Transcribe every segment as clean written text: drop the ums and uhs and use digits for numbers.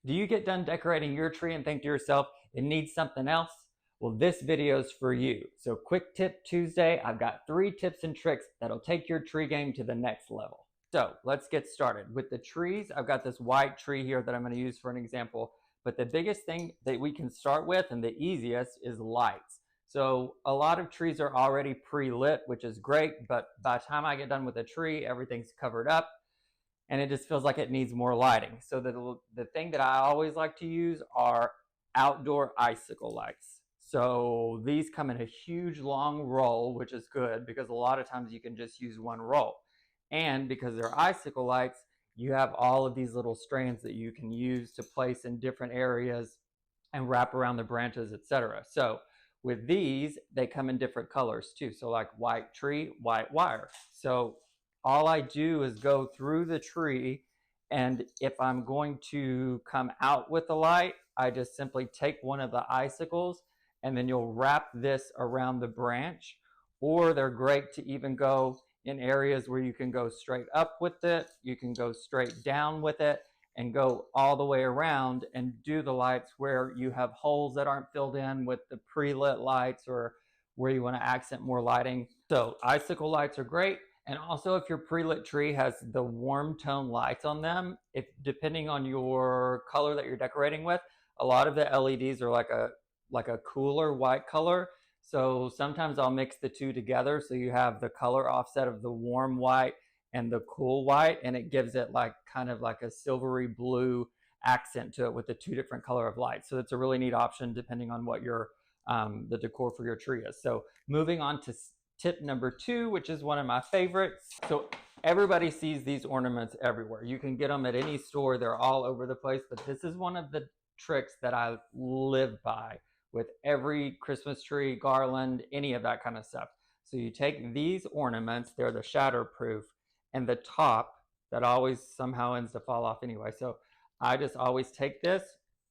Do you get done decorating your tree and think to yourself, it needs something else? Well, this video is for you. So Quick Tip Tuesday, I've got 3 tips and tricks that'll take your tree game to the next level. So let's get started. With the trees, I've got this white tree here that I'm going to use for an example. But the biggest thing that we can start with and the easiest is lights. So a lot of trees are already pre-lit, which is great, but by the time I get done with a tree, everything's covered up and it just feels like it needs more lighting. So the thing that I always like to use are outdoor icicle lights. So these come in a huge long roll, which is good because a lot of times you can just use one roll. And because they're icicle lights, you have all of these little strands that you can use to place in different areas and wrap around the branches, etc. So with these, they come in different colors too. So like white tree, white wire. So all I do is go through the tree, and if I'm going to come out with the light, I just simply take one of the icicles and then you'll wrap this around the branch. Or they're great to even go in areas where you can go straight up with it, you can go straight down with it, and go all the way around and do the lights where you have holes that aren't filled in with the pre-lit lights or where you want to accent more lighting. So icicle lights are great. And also if your pre-lit tree has the warm tone lights on them, if depending on your color that you're decorating with, a lot of the LEDs are like a cooler white color. So sometimes I'll mix the two together so you have the color offset of the warm white and the cool white, and it gives it like kind of like a silvery blue accent to it with the 2 different color of lights. So it's a really neat option depending on what your the decor for your tree is. So moving on to tip number 2, which is one of my favorites. So everybody sees these ornaments everywhere. You can get them at any store. They're all over the place, but this is one of the tricks that I live by with every Christmas tree, garland, any of that kind of stuff. So you take these ornaments, they're the shatterproof, and the top that always somehow ends to fall off anyway. So I just always take this,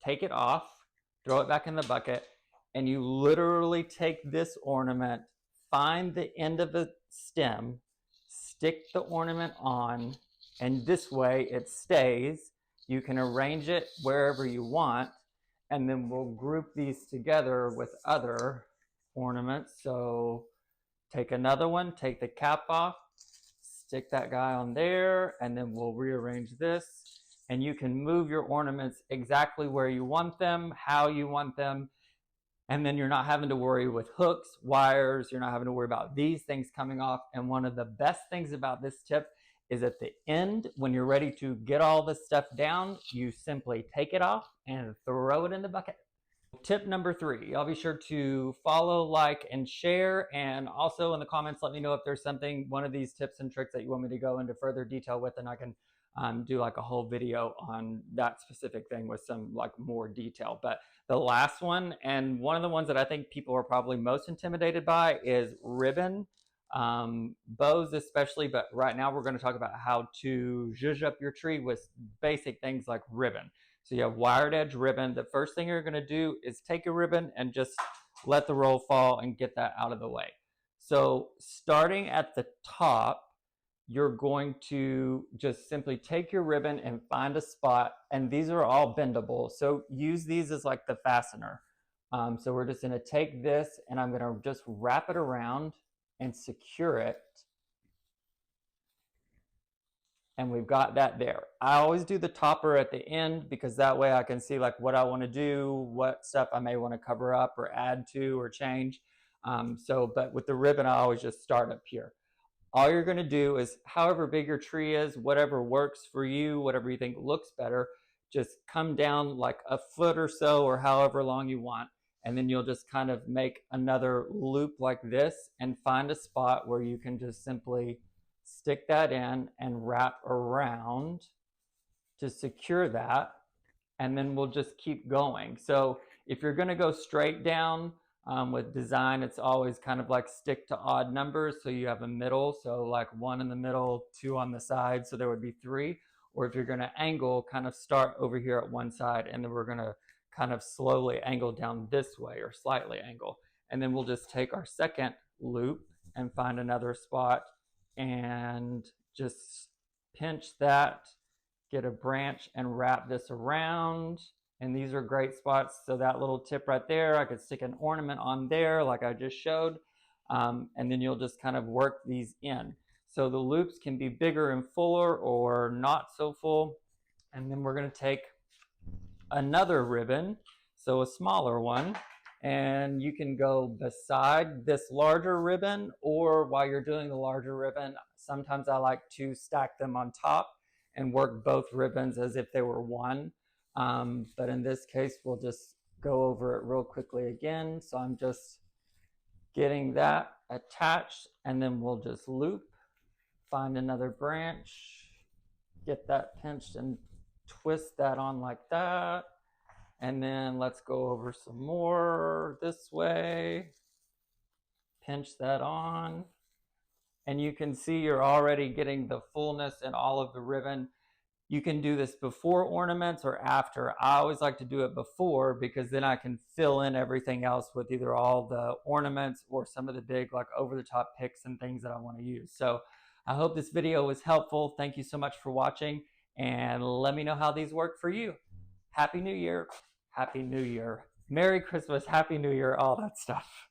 take it off, throw it back in the bucket, and you literally take this ornament, find the end of the stem, stick the ornament on, and this way it stays. You can arrange it wherever you want, and then we'll group these together with other ornaments. So take another one, take the cap off, stick that guy on there, and then we'll rearrange this. And you can move your ornaments exactly where you want them, how you want them. And then you're not having to worry with hooks, wires, you're not having to worry about these things coming off. And one of the best things about this tip is at the end, when you're ready to get all this stuff down, you simply take it off and throw it in the bucket. Tip number 3, y'all be sure to follow, like, and share. And also in the comments, let me know if there's something, one of these tips and tricks that you want me to go into further detail with, and I can do like a whole video on that specific thing with some like more detail. But the last one, and one of the ones that I think people are probably most intimidated by, is ribbon. Bows especially, but right now we're going to talk about how to zhuzh up your tree with basic things like ribbon. So you have wired edge ribbon. The first thing you're going to do is take a ribbon and just let the roll fall and get that out of the way. So starting at the top, you're going to just simply take your ribbon and find a spot, and these are all bendable. So use these as like the fastener. So we're just going to take this and I'm going to just wrap it around and secure it. And we've got that there. I always do the topper at the end because that way I can see like what I want to do, what stuff I may want to cover up or add to or change. But with the ribbon, I always just start up here. All you're going to do is, however big your tree is, whatever works for you, whatever you think looks better, just come down like a foot or so or however long you want. And then you'll just kind of make another loop like this and find a spot where you can just simply stick that in and wrap around to secure that. And then we'll just keep going. So if you're going to go straight down with design, it's always kind of like stick to odd numbers. So you have a middle, so like 1 in the middle, 2 on the side, so there would be 3. Or if you're going to angle, kind of start over here at one side, and then we're going to kind of slowly angle down this way or slightly angle. And then we'll just take our second loop and find another spot and just pinch that get a branch and wrap this around. And these are great spots. So that little tip right there, I could stick an ornament on there like I just showed. And then you'll just kind of work these in. So the loops can be bigger and fuller or not so full. And then we're going to take another ribbon, so a smaller one, and you can go beside this larger ribbon, or while you're doing the larger ribbon, sometimes I like to stack them on top and work both ribbons as if they were one. But in this case, we'll just go over it real quickly again. So I'm just getting that attached, and then we'll just loop, find another branch, get that pinched and twist that on like that. And then let's go over some more this way. Pinch that on. And you can see you're already getting the fullness in all of the ribbon. You can do this before ornaments or after. I always like to do it before because then I can fill in everything else with either all the ornaments or some of the big like over the top picks and things that I want to use. So I hope this video was helpful. Thank you so much for watching, and let me know how these work for you. Happy New Year. Happy New Year. Merry Christmas. Happy New Year. All that stuff.